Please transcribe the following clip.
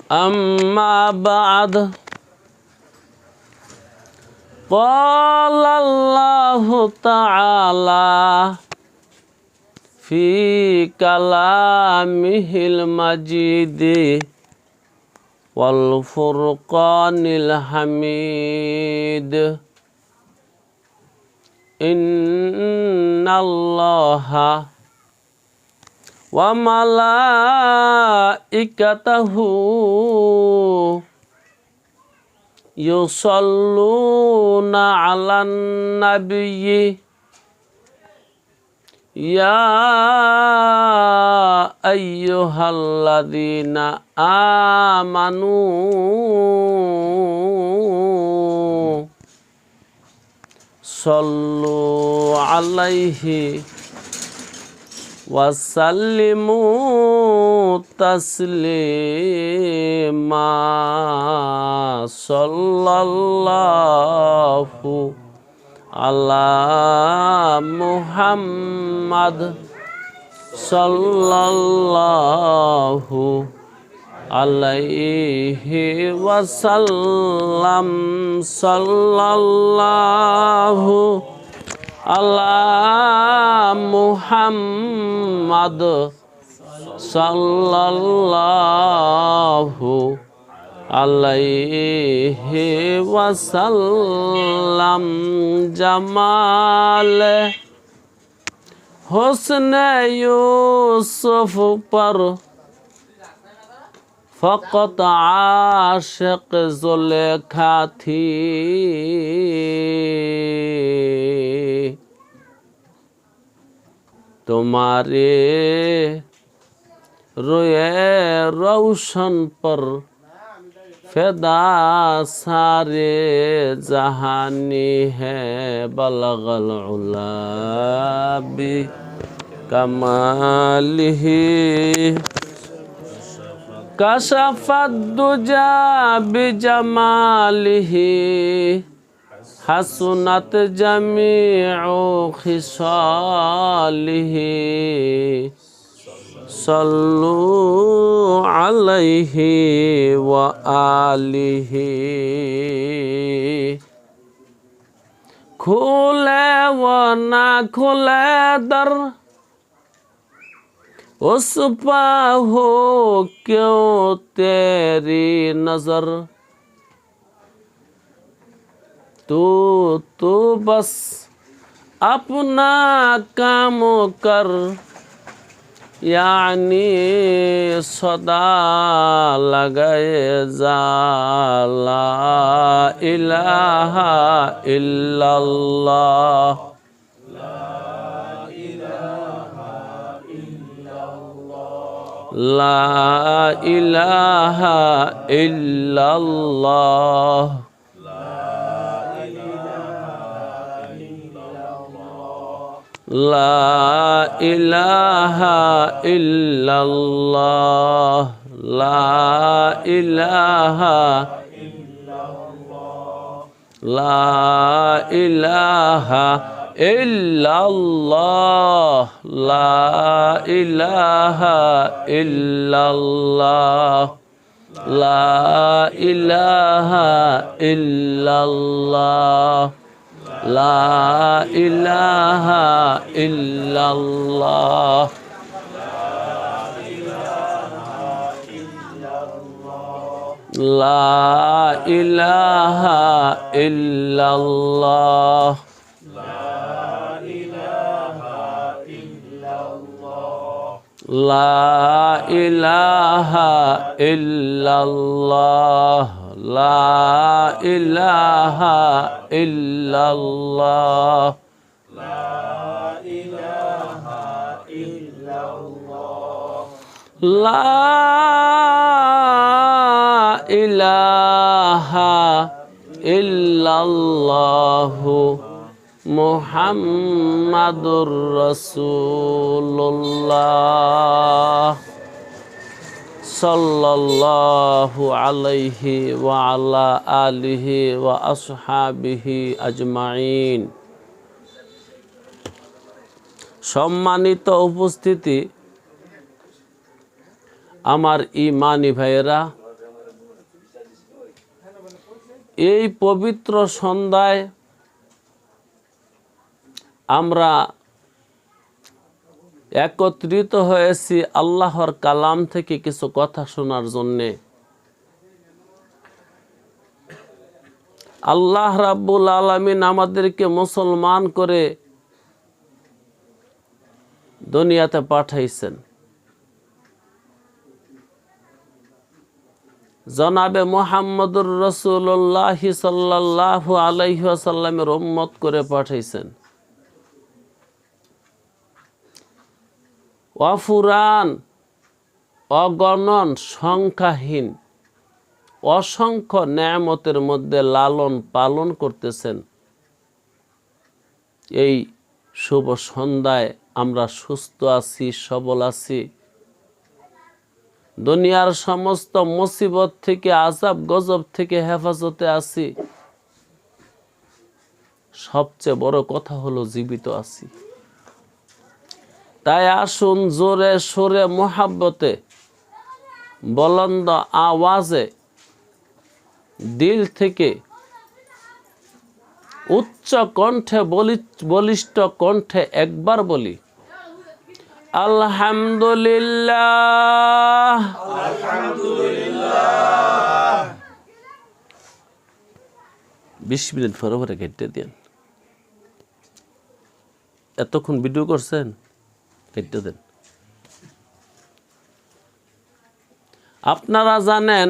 أما بعد قال الله تعالى في كلامه المجيد والفرقان الحميد إن الله وملائكته يصلون على النبي يا أيها الذين آمنوا صلوا عليه وسلموا تسليما صلى الله على محمد صلى الله عليه وسلم صلى الله على محمد صلى الله عليه وسلم جمال حسن یوسف پر فقط عاشق زلیخا تھی تمہارے روئے روشن پر فدا سارے جہانی ہے بلغ العلا بکمالہ کشف الدجى بجمالہ حسنت جميع خصاله صلوا عليه وآله کھولے و نہ کھولے در اس پہ ہو کیوں تیری نظر تو بس اپنا کام کر یعنی صدا لگائے جا لا الہ الا اللہ لا الہ الا اللہ لا الہ الا اللہ لا الہ لا الہ الا اللہ لا الہ الا اللہ لا الہ الا اللہ لا الہ الا اللہ لا الہ الا اللہ لا الہ الا اللہ لا الہ الا اللہ لا الہ الا اللہ محمد رسول اللہ صلی اللہ علیہ وعلا آلہ وأصحابہ আজমাইন। সম্মানিত উপস্থিতি, আমার ইমানি ভাইয়েরা, এই পবিত্র সন্ধ্যায় আমরা একত্রিত হয়েছি আল্লাহর কালাম থেকে কিছু কথা শোনার জন্যে। আল্লাহ রাব্বুল আলামিন আমাদেরকে মুসলমান করে দুনিয়াতে পাঠাইছেন। জনাবে মুহাম্মদুর রাসূলুল্লাহ সাল্লাল্লাহু আলাইহি ওয়াসাল্লামের উম্মত করে পাঠাইছেন। অফুরান, অগণন, সংখ্যাহীন অসংখ্য নেয়ামতের মধ্যে লালন পালন করতেছেন। এই শুভ সন্ধ্যায় আমরা সুস্থ আছি, সবল আছি, দুনিয়ার সমস্ত মুসিবত থেকে, আযাব গজব থেকে হেফাজতে আছি। সবচেয়ে বড় কথা হলো জীবিত আছি। তাই আসুন জোরে সোরে মোহাব্বতে বুলন্দ আওয়াজে দিল থেকে উচ্চ কণ্ঠে বলিষ্ঠ কণ্ঠে একবার বলি আলহামদুলিল্লাহ। 20 মিনিট পরে কেটে দেন। এতক্ষণ ভিডিও করছেন, কেটে দেন। আপনারা জানেন